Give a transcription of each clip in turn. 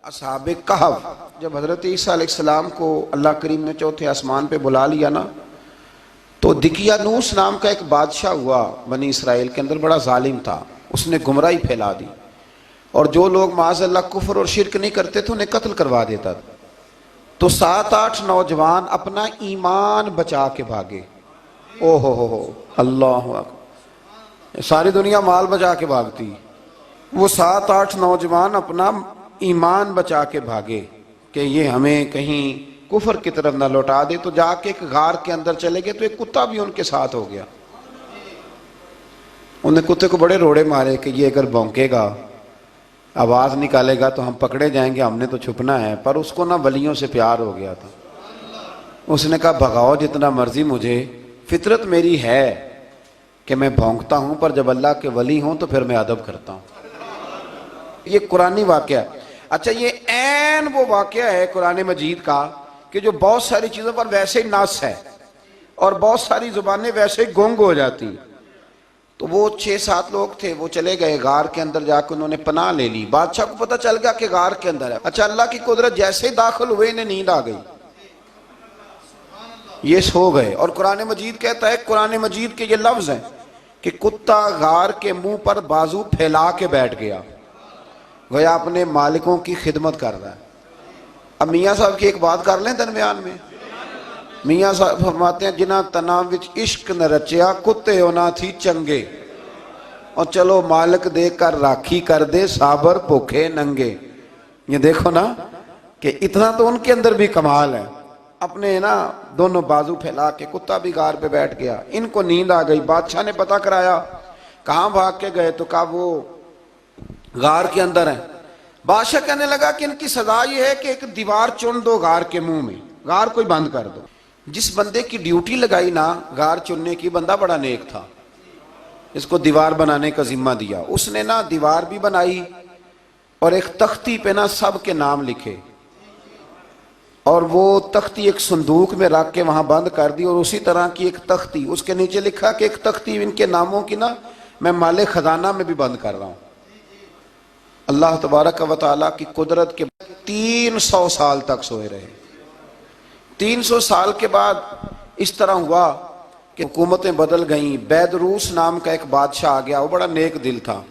असहाबे कहफ, जब हजरत ईसा अलैहिस्सलाम को अल्लाह करीम ने चौथे आसमान पे बुला लिया ना, तो दिकियानूस नाम का एक बादशाह हुआ बनी इसराइल के अंदर, बड़ा जालिम था। उसने गुमराही फैला दी और जो लोग माज़अल्लाह कुफ्र और शिरक नहीं करते थे उन्हें कत्ल करवा देता था। तो 7-8 नौजवान अपना ईमान बचा के भागे। ओहो हो, अल्लाह अकबर। सारी दुनिया माल बचा के भागती, वो 7-8 नौजवान अपना ईमान बचा के भागे कि ये हमें कहीं कुफर की तरफ ना लौटा दे। तो जाके एक गार के अंदर चले गए, तो एक कुत्ता भी उनके साथ हो गया। उन्हें कुत्ते को बड़े रोड़े मारे कि ये अगर भौंकेगा, आवाज निकालेगा तो हम पकड़े जाएंगे, हमने तो छुपना है। पर उसको ना वलियों से प्यार हो गया था। उसने कहा भगाओ जितना मर्जी मुझे, फितरत मेरी है कि मैं भौंकता हूं, पर जब अल्लाह के वली हों तो फिर मैं अदब करता हूं। ये कुरानी वाकया। अच्छा, ये ऐन वो वाकया है कुरान मजीद का कि जो बहुत सारी चीजों पर वैसे ही नास है और बहुत सारी जुबानें वैसे ही गुंग हो जाती। तो वो 6-7 लोग थे, वो चले गए गार के अंदर, जाकर उन्होंने पनाह ले ली। बादशाह को पता चल गया कि गार के अंदर है। अच्छा, अल्लाह की कुदरत, जैसे ही दाखिल हुए इन्हें नींद आ गई, ये सो गए। और कुरान मजीद कहता है, कुरान मजीद के ये लफ्ज हैं कि कुत्ता गार के मुंह पर बाजू फैला के बैठ गया, गोया अपने मालिकों की खिदमत कर रहा है। अब मियाँ साहब की एक बात कर लें दरमियान में। मियाँ साहब फरमाते हैं, जिन्ना तना विच इश्क न रचिया, कुत्ते होना थी चंगे, और चलो मालिक देकर राखी कर दे, साबर भूखे नंगे। ये देखो ना कि इतना तो उनके अंदर भी कमाल है। अपने ना दोनों बाजू फैला के, कुत्ता भी गार पे बैठ गया। इनको नींद आ गई। बादशाह ने पता कराया, कहाँ भाग के गए? तो कहा वो गार के अंदर है। बादशाह कहने लगा कि इनकी सजा ये है कि एक दीवार चुन दो गार के मुंह में, गार कोई बंद कर दो। जिस बंदे की ड्यूटी लगाई ना गार चुनने की, बंदा बड़ा नेक था, इसको दीवार बनाने का जिम्मा दिया। उसने ना दीवार भी बनाई और एक तख्ती पे ना सब के नाम लिखे, और वो तख्ती एक संदूक में रख के वहां बंद कर दी। और उसी तरह की एक तख्ती, उसके नीचे लिखा कि एक तख्ती इनके नामों की ना मैं माले खजाना में भी बंद कर रहा हूं। अल्लाह तबारक व तआला की कुदरत के 300 साल तक सोए रहे। 300 साल के बाद इस तरह हुआ कि हुकूमतें बदल गईं। बैदरूस नाम का एक बादशाह आ गया, वो बड़ा नेक दिल था।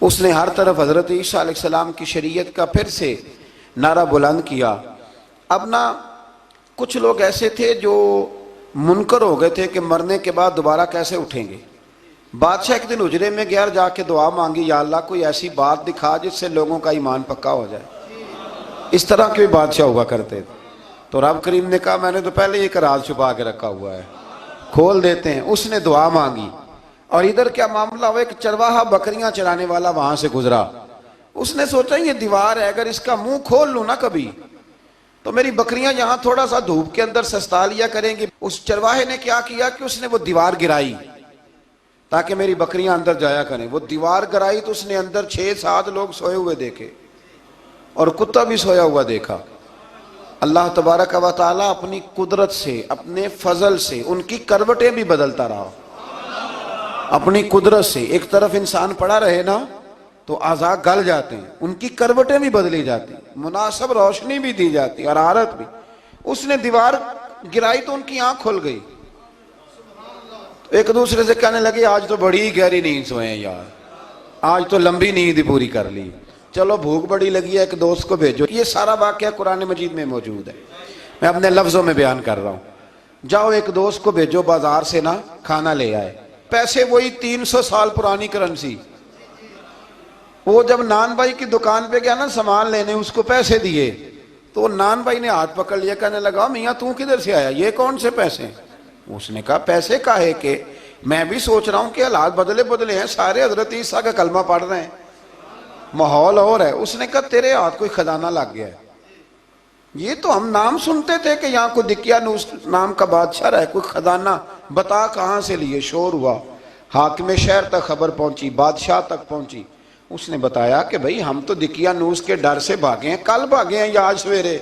उसने हर तरफ हजरत ईसा अलैहिस्सलाम की शरीयत का फिर से नारा बुलंद किया। अब ना कुछ लोग ऐसे थे जो मुनकर हो गए थे कि मरने के बाद दोबारा कैसे उठेंगे। बादशाह एक दिन उजरे में गया, जाके दुआ मांगी, या अल्लाह कोई ऐसी बात दिखा जिससे लोगों का ईमान पक्का हो जाए। इस तरह के भी बादशाह हुआ करते थे। तो रब करीम ने कहा, मैंने तो पहले एक राज छुपा के रखा हुआ है, खोल देते हैं। उसने दुआ मांगी और इधर क्या मामला हुआ, एक चरवाहा बकरियां चराने वाला वहां से गुजरा। उसने सोचा ये दीवार है, अगर इसका मुंह खोल लूं ना कभी, तो मेरी बकरियां यहां थोड़ा सा धूप के अंदर सस्ता लिया करेंगी। उस चरवाहे ने क्या किया कि उसने वो दीवार गिराई ताकि मेरी बकरियां अंदर जाया करें। वो दीवार गिराई तो उसने अंदर 6-7 लोग सोए हुए देखे और कुत्ता भी सोया हुआ देखा। अल्लाह तबारक व तआला अपनी कुदरत से, अपने फजल से उनकी करवटें भी बदलता रहा। अपनी कुदरत से एक तरफ इंसान पड़ा रहे ना तो आज़ा गल जाते हैं, उनकी करवटें भी बदली जाती, मुनासिब रोशनी भी दी जाती और आरत भी। उसने दीवार गिराई तो उनकी आंख खुल गई। तो एक दूसरे से कहने लगे, आज तो बड़ी गहरी नींद सोए हैं यार, आज तो लंबी नींद ही पूरी कर ली। चलो भूख बड़ी लगी है, एक दोस्त को भेजो। ये सारा वाकया कुरान मजीद में मौजूद है, मैं अपने लफ्जों में बयान कर रहा हूं। जाओ एक दोस्त को भेजो बाजार से ना खाना ले आए। पैसे वही 300 साल पुरानी करेंसी। वो जब नान भाई की दुकान पे गया ना सामान लेने, उसको पैसे दिए तो नान भाई ने हाथ पकड़ लिया, कहने लगा, मियाँ तू किधर से आया, ये कौन से पैसे? उसने कहा, पैसे काहे के, मैं भी सोच रहा हूं कि हालात बदले बदले हैं, सारे हजरत ईसा का कलमा पढ़ रहे हैं, माहौल और है। उसने कहा, तेरे हाथ कोई खजाना लग गया है। ये तो हम नाम सुनते थे कि यहाँ कोई दिकियानूस नाम का बादशाह है, कोई खजाना, बता कहाँ से लिए। शोर हुआ, हाकिम शहर तक खबर पहुंची, बादशाह तक पहुंची। उसने बताया कि भाई हम तो दिकियानूस के डर से भागे हैं, कल भागे हैं या आज सवेरे,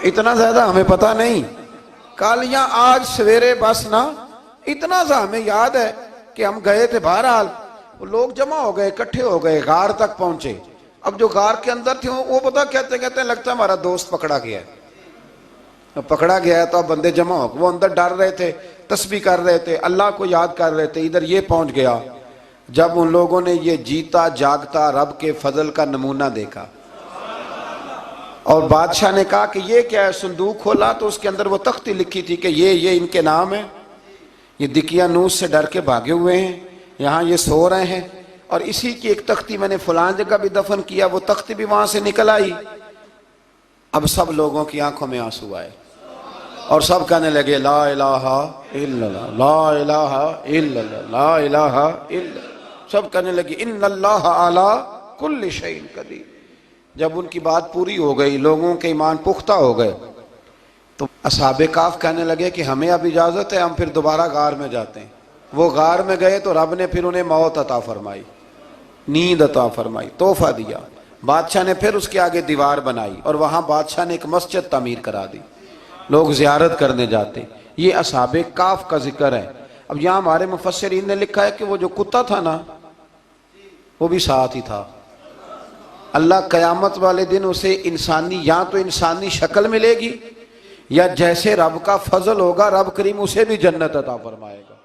इतना ज्यादा हमें पता नहीं, कल या आज सवेरे बस ना। इतना सा हमें याद है कि हम गए थे। बहरहाल लोग जमा हो गए, इकट्ठे हो गए, गार तक पहुंचे। अब जो गार के अंदर थे वो पता कहते कहते लगता है हमारा दोस्त पकड़ा गया है। अब पकड़ा गया है तो अब बंदे जमा हो, वो अंदर डर रहे थे, तस्बीह कर रहे थे, अल्लाह को याद कर रहे थे। इधर ये पहुंच गया जब उन लोगों ने ये जीता जागता रब के फजल का नमूना देखा और बादशाह ने कहा कि ये क्या है। संदूक खोला तो उसके अंदर वो तख्ती लिखी थी कि ये इनके नाम है, ये दिकियानूस से डर के भागे हुए हैं, यहाँ ये सो रहे हैं और इसी की एक तख्ती मैंने फलां जगह भी दफन किया, वो तख्ती भी वहां से निकल आई। अब सब लोगों की आंखों में आंसू आए और सब कहने लगे ला इलाहा इल्लल्लाह, ला इलाहा इल्लल्लाह, ला इलाहा इल्लल्लाह। सब कहने लगे इन्नल्लाह अला कुल्ली शैइन कदीर। जब उनकी बात पूरी हो गई, लोगों के ईमान पुख्ता हो गए, तो असहाबे काफ कहने लगे कि हमें अब इजाजत है, हम फिर दोबारा गार में जाते हैं। वो गार में गए तो रब ने फिर उन्हें मौत अता फरमाई, नींद अता फरमाई, तोहफा दिया। बादशाह ने फिर उसके आगे दीवार बनाई और वहां बादशाह ने एक मस्जिद तामीर करा दी, लोग जियारत करने जाते। ये असहाबे काफ का जिक्र है। अब यहाँ हमारे मुफस्सिरीन ने लिखा है कि वो जो कुत्ता था ना, वो भी साथ ही था। अल्लाह कयामत वाले दिन उसे इंसानी, या तो इंसानी शक्ल मिलेगी या जैसे रब का फजल होगा रब करीम उसे भी जन्नत अता फरमाएगा।